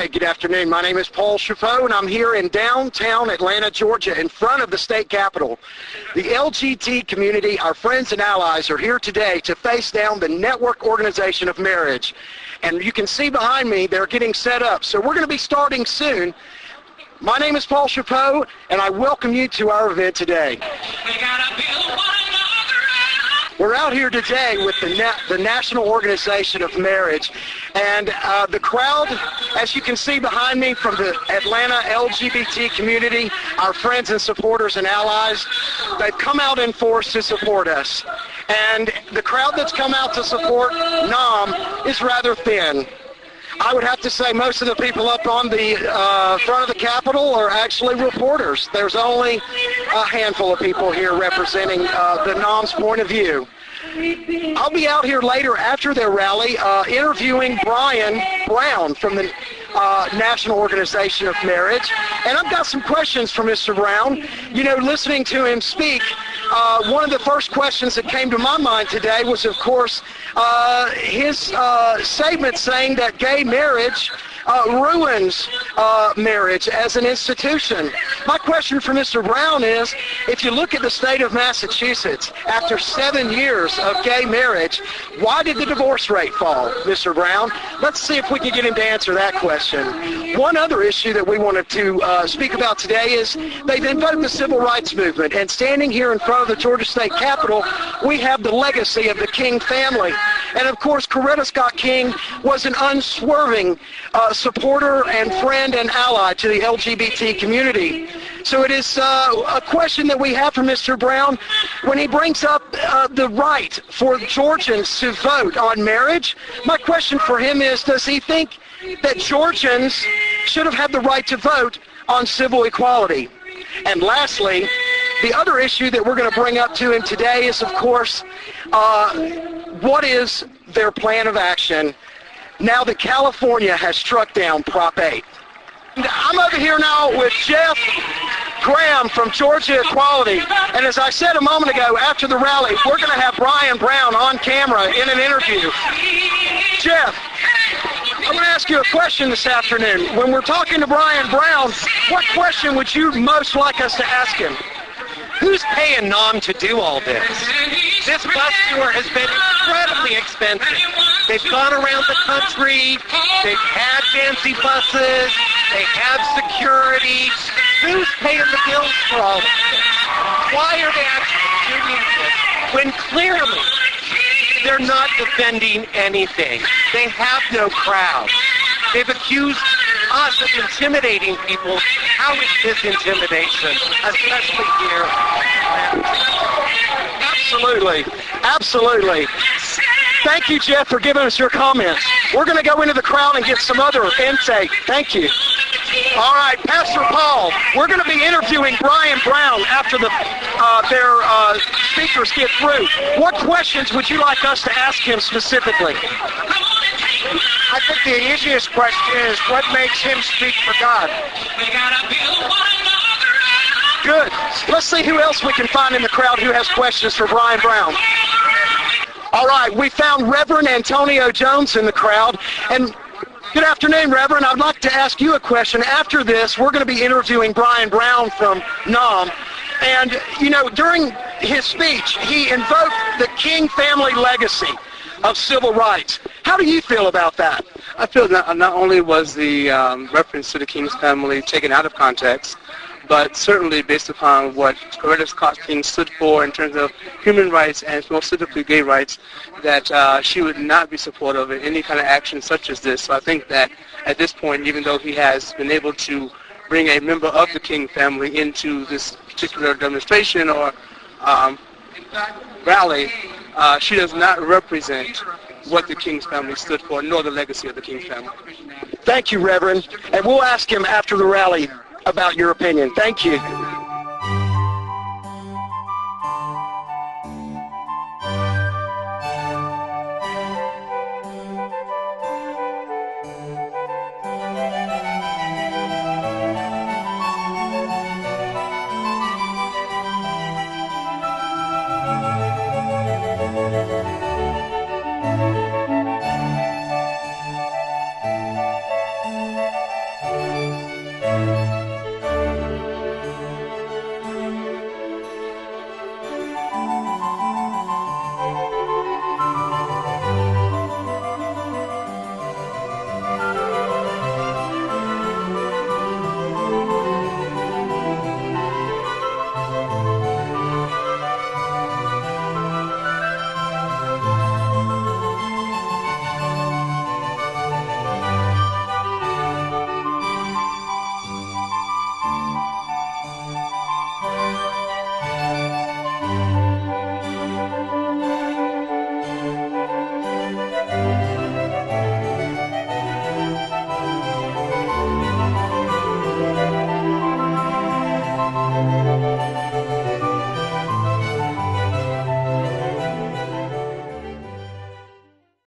Hi, good afternoon. My name is Paul Schappaugh, and I'm here in downtown Atlanta, Georgia, in front of the state capitol. The LGBT community, our friends and allies, are here today to face down the Network Organization of Marriage. And you can see behind me, they're getting set up. So we're going to be starting soon. My name is Paul Schappaugh, and I welcome you to our event today. We're out here today with the National Organization of Marriage, and the crowd, as you can see behind me, from the Atlanta LGBT community, our friends and supporters and allies, they've come out in force to support us. And the crowd that's come out to support NOM is rather thin. I would have to say most of the people up on the front of the Capitol are actually reporters. There's only a handful of people here representing the NOM's point of view. I'll be out here later after their rally interviewing Brian Brown from the National Organization of Marriage. And I've got some questions for Mr. Brown. You know, listening to him speak, one of the first questions that came to my mind today was, of course, his statement saying that gay marriage ruins marriage as an institution. My question for Mr. Brown is, if you look at the state of Massachusetts, after 7 years of gay marriage, why did the divorce rate fall, Mr. Brown? Let's see if we can get him to answer that question. One other issue that we wanted to speak about today is they've invoked the civil rights movement, and standing here in front of the Georgia State Capitol, we have the legacy of the King family. And of course, Coretta Scott King was an unswerving supporter and friend and ally to the LGBT community. So it is a question that we have for Mr. Brown when he brings up the right for Georgians to vote on marriage. My question for him is, does he think that Georgians should have had the right to vote on civil equality? And lastly, the other issue that we're going to bring up to him today is, of course, what is their plan of action now that California has struck down Prop 8? And I'm over here now with Jeff Graham from Georgia Equality. And as I said a moment ago, after the rally, we're going to have Brian Brown on camera in an interview. Jeff, I'm going to ask you a question this afternoon. When we're talking to Brian Brown, what question would you most like us to ask him? Who's paying NOM to do all this? This bus tour has been incredibly expensive. They've gone around the country. They've had fancy buses. They have security. Who's paying the bills for all of this? Why are they actually doing this when clearly they're not defending anything? They have no crowd. They've accused us of intimidating people. How is this intimidation, especially here? Absolutely. Absolutely. Thank you, Jeff, for giving us your comments. We're going to go into the crowd and get some other intake. Thank you. All right, Pastor Paul, we're going to be interviewing Brian Brown after their speakers get through. What questions would you like us to ask him specifically? I think the easiest question is, what makes him speak for God? Good. Let's see who else we can find in the crowd who has questions for Brian Brown. All right, we found Reverend Antonio Jones in the crowd. And good afternoon, Reverend. I'd like to ask you a question. After this, we're going to be interviewing Brian Brown from NOM. And, you know, during his speech, he invoked the King family legacy of civil rights. How do you feel about that? I feel that not only was the reference to the King's family taken out of context, but certainly based upon what Coretta Scott King stood for in terms of human rights and most specifically gay rights, that she would not be supportive of any kind of action such as this. So I think that at this point, even though he has been able to bring a member of the King family into this particular demonstration or rally, she does not represent what the King's family stood for, nor the legacy of the King's family. Thank you, Reverend. And we'll ask him after the rally about your opinion. Thank you.